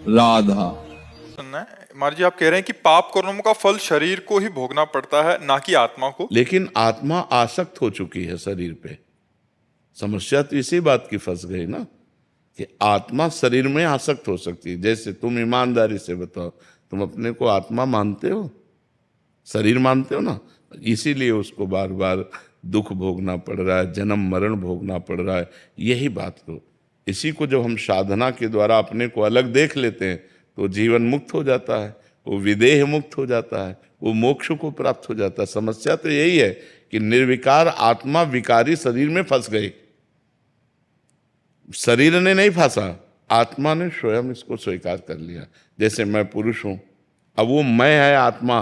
राधा। सुनना है मार्जी, आप कह रहे हैं कि पाप कर्मों का फल शरीर को ही भोगना पड़ता है, ना कि आत्मा को। लेकिन आत्मा आसक्त हो चुकी है शरीर पे। समस्या तो इसी बात की फंस गई ना कि आत्मा शरीर में आसक्त हो सकती है। जैसे तुम ईमानदारी से बताओ, तुम अपने को आत्मा मानते हो, शरीर मानते हो ना? इसीलिए उसको बार बार दुख भोगना पड़ रहा है, जन्म मरण भोगना पड़ रहा है। यही बात को, इसी को जब हम साधना के द्वारा अपने को अलग देख लेते हैं तो जीवन मुक्त हो जाता है, वो विदेह मुक्त हो जाता है, वो मोक्ष को प्राप्त हो जाता है। समस्या तो यही है कि निर्विकार आत्मा विकारी शरीर में फंस गई। शरीर ने नहीं फंसा, आत्मा ने स्वयं इसको स्वीकार कर लिया। जैसे मैं पुरुष हूं, अब वो मैं है आत्मा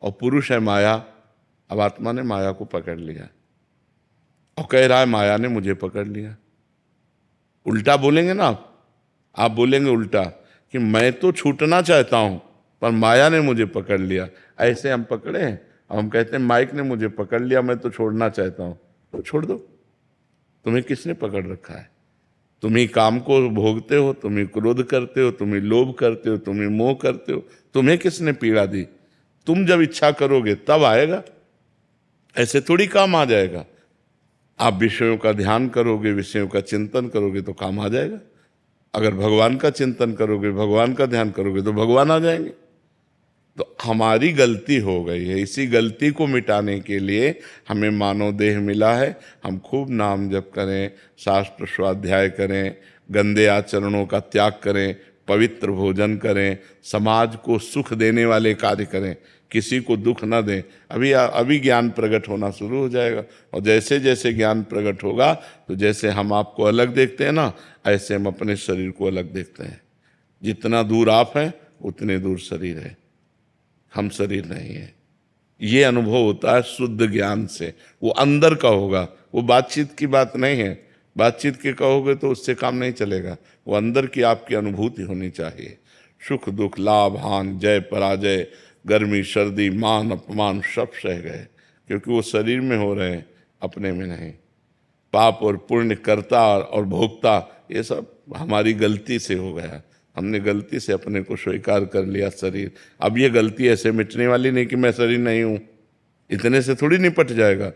और पुरुष है माया। अब आत्मा ने माया को पकड़ लिया और कह रहा है माया ने मुझे पकड़ लिया। उल्टा बोलेंगे ना आप बोलेंगे उल्टा कि मैं तो छूटना चाहता हूं पर माया ने मुझे पकड़ लिया। ऐसे हम पकड़े हैं। अब हम कहते हैं माइक ने मुझे पकड़ लिया, मैं तो छोड़ना चाहता हूं। तो छोड़ दो, तुम्हें किसने पकड़ रखा है? तुम ही काम को भोगते हो, तुम ही क्रोध करते हो, तुम ही लोभ करते हो, तुम ही मोह करते हो। तुम्हें किसने पीड़ा दी? तुम जब इच्छा करोगे तब आएगा, ऐसे थोड़ी काम आ जाएगा। आप विषयों का ध्यान करोगे, विषयों का चिंतन करोगे तो काम आ जाएगा। अगर भगवान का चिंतन करोगे, भगवान का ध्यान करोगे तो भगवान आ जाएंगे। तो हमारी गलती हो गई है, इसी गलती को मिटाने के लिए हमें मानव देह मिला है। हम खूब नाम जप करें, शास्त्र स्वाध्याय करें, गंदे आचरणों का त्याग करें, पवित्र भोजन करें, समाज को सुख देने वाले कार्य करें, किसी को दुख न दें। अभी ज्ञान प्रकट होना शुरू हो जाएगा। और जैसे जैसे ज्ञान प्रकट होगा तो जैसे हम आपको अलग देखते हैं ना, ऐसे हम अपने शरीर को अलग देखते हैं। जितना दूर आप हैं उतने दूर शरीर है, हम शरीर नहीं है। ये अनुभव होता है शुद्ध ज्ञान से, वो अंदर का होगा, वो बातचीत की बात नहीं है। बातचीत के कहोगे तो उससे काम नहीं चलेगा, वो अंदर की आपकी अनुभूति होनी चाहिए। सुख दुख, लाभ हानि, जय पराजय, गर्मी सर्दी, मान अपमान सब सह गए, क्योंकि वो शरीर में हो रहे हैं, अपने में नहीं। पाप और पुण्य, कर्ता और भोक्ता, ये सब हमारी गलती से हो गया। हमने गलती से अपने को स्वीकार कर लिया शरीर। अब ये गलती ऐसे मिटने वाली नहीं कि मैं शरीर नहीं हूँ, इतने से थोड़ी निपट जाएगा।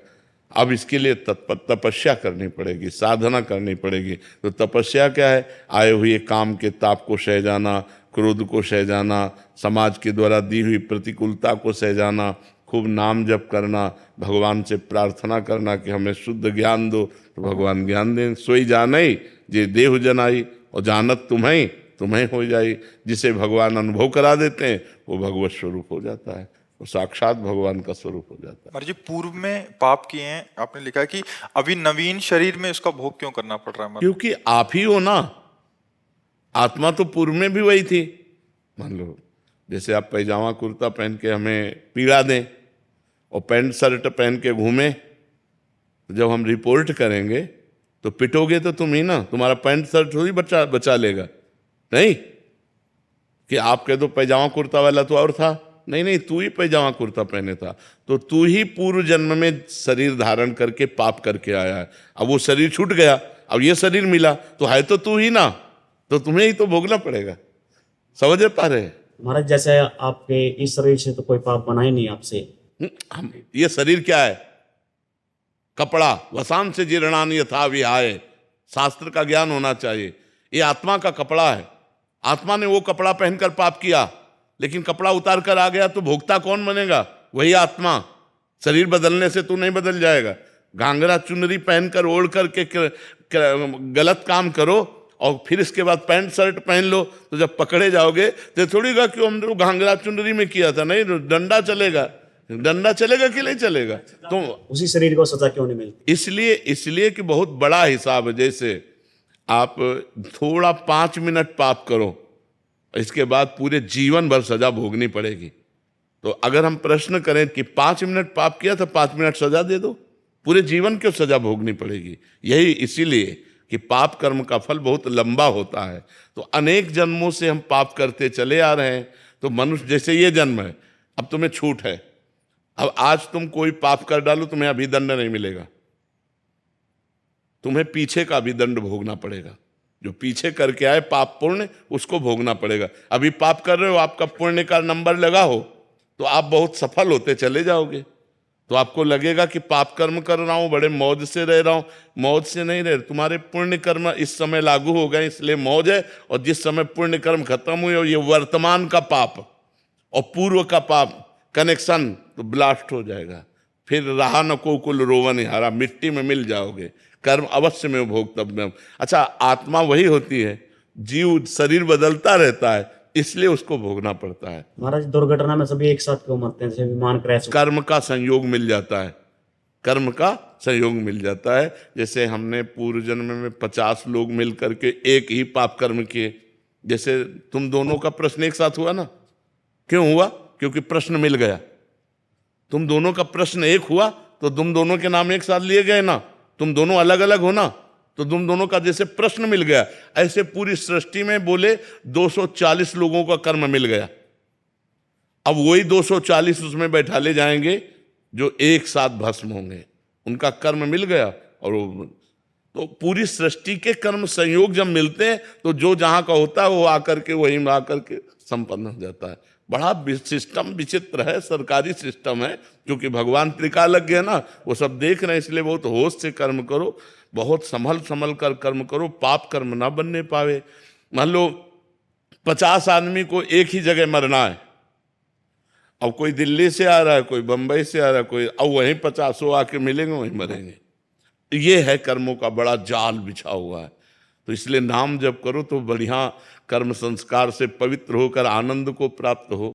अब इसके लिए तपस्या करनी पड़ेगी, साधना करनी पड़ेगी। तो तपस्या क्या है? आए हुए काम के ताप को सह जाना, क्रोध को सह जाना, समाज के द्वारा दी हुई प्रतिकूलता को सह जाना, खूब नाम जप करना, भगवान से प्रार्थना करना कि हमें शुद्ध ज्ञान दो, तो भगवान ज्ञान दें। सोई जानई जे देह जनाई, और जानत तुम्हें तुम्हें हो जाई। जिसे भगवान अनुभव करा देते हैं वो भगवत स्वरूप हो जाता है, वो साक्षात भगवान का स्वरूप हो जाता है। मार्जी, पूर्व में पाप किए हैं, आपने लिखा है कि अभी नवीन शरीर में इसका भोग क्यों करना पड़ रहा है? क्योंकि आप ही हो ना, आत्मा तो पूर्व में भी वही थी। मान लो जैसे आप पैजामा कुर्ता पहन के हमें पीड़ा दें और पैंट शर्ट पहन के घूमें, तो जब हम रिपोर्ट करेंगे तो पिटोगे तो तुम ही ना, तुम्हारा पैंट शर्ट थोड़ी बचा लेगा। नहीं कि आप कह दो पैजामा कुर्ता वाला तो और था, नहीं नहीं, तू ही पैजामा कुर्ता पहने था। तो तू ही पूर्व जन्म में शरीर धारण करके पाप करके आया है। अब वो शरीर छूट गया, अब ये शरीर मिला, तो है तो तू ही ना, तो तुम्हें ही तो भोगना पड़ेगा। समझ पा रहे? महाराज, जैसे आपके इस शरीर से तो कोई पाप बना ही नहीं आपसे। हम ये शरीर क्या है? कपड़ा। वसान से जीर्णान यथा विहाय, शास्त्र का ज्ञान होना चाहिए। ये आत्मा का कपड़ा है। आत्मा ने वो कपड़ा पहनकर पाप किया, लेकिन कपड़ा उतार कर आ गया तो भोक्ता कौन बनेगा? वही आत्मा। शरीर बदलने से तू नहीं बदल जाएगा। घाघरा चुनरी पहनकर ओढ़ करके गलत काम करो और फिर इसके बाद पैंट शर्ट पहन लो, तो जब पकड़े जाओगे तो थोड़ी गा कि हमने घाघरा चुनरी में किया था। नहीं, डंडा चलेगा। डंडा चलेगा कि नहीं चलेगा? तो उसी शरीर को सजा क्यों नहीं मिलती? इसलिए कि बहुत बड़ा हिसाब है। जैसे आप थोड़ा 5 मिनट पाप करो, इसके बाद पूरे जीवन भर सजा भोगनी पड़ेगी। तो अगर हम प्रश्न करें कि 5 मिनट पाप किया तो 5 मिनट सजा दे दो, पूरे जीवन क्यों सजा भोगनी पड़ेगी? यही इसीलिए कि पाप कर्म का फल बहुत लंबा होता है। तो अनेक जन्मों से हम पाप करते चले आ रहे हैं। तो मनुष्य जैसे ये जन्म है, अब तुम्हें छूट है, अब आज तुम कोई पाप कर डालो, तुम्हें अभिदंड नहीं मिलेगा, तुम्हें पीछे का अभिदंड भोगना पड़ेगा। जो पीछे करके आए पाप पुण्य, उसको भोगना पड़ेगा। अभी पाप कर रहे हो, आपका पुण्य का नंबर लगा हो तो आप बहुत सफल होते चले जाओगे। तो आपको लगेगा कि पाप कर्म कर रहा हूं, बड़े मौज से रह रहा हूं। मौज से नहीं रहे, तुम्हारे पुण्य कर्म इस समय लागू हो गए इसलिए मौज है, और जिस समय पुण्य कर्म खत्म हुए, ये वर्तमान का पाप और पूर्व का पाप कनेक्शन तो ब्लास्ट हो जाएगा। फिर रहा न को कुल रोवन हारा, मिट्टी में मिल जाओगे। कर्म अवश्य में भोक्तव्यम। अच्छा, आत्मा वही होती है, जीव शरीर बदलता रहता है, इसलिए उसको भोगना पड़ता है। महाराज दुर्घटना में सभी एक साथ क्यों मरते हैं, जैसे विमान क्रैश हो? कर्म का संयोग मिल जाता है, कर्म का संयोग मिल जाता है। जैसे हमने पूर्व जन्म में 50 लोग मिल करके एक ही पाप कर्म किए। जैसे तुम दोनों का प्रश्न एक साथ हुआ ना, क्यों हुआ? क्योंकि प्रश्न मिल गया। तुम दोनों का प्रश्न एक हुआ तो तुम दोनों के नाम एक साथ लिए गए ना। तुम दोनों अलग अलग हो ना, तो तुम दोनों का जैसे प्रश्न मिल गया, ऐसे पूरी सृष्टि में बोले 240 लोगों का कर्म मिल गया। अब वही 240 उसमें बैठा ले जाएंगे जो एक साथ भस्म होंगे, उनका कर्म मिल गया। और तो पूरी सृष्टि के कर्म संयोग जब मिलते हैं तो जो जहां का होता है वो आकर के वहीं में आकर के संपन्न हो जाता है। बड़ा सिस्टम विचित्र है, सरकारी सिस्टम है, क्योंकि भगवान त्रिकालज्ञ है ना, वो सब देख रहे हैं। इसलिए बहुत होश से कर्म करो, बहुत संभल संभल कर कर्म करो, पाप कर्म ना बनने पावे। मान लो 50 आदमी को एक ही जगह मरना है, अब कोई दिल्ली से आ रहा है, कोई बंबई से आ रहा है, कोई, अब वहीं 50 आके मिलेंगे, वहीं मरेंगे। ये है कर्मों का बड़ा जाल बिछा हुआ है। तो इसलिए नाम जब करो तो बढ़िया कर्म संस्कार से पवित्र होकर आनंद को प्राप्त हो।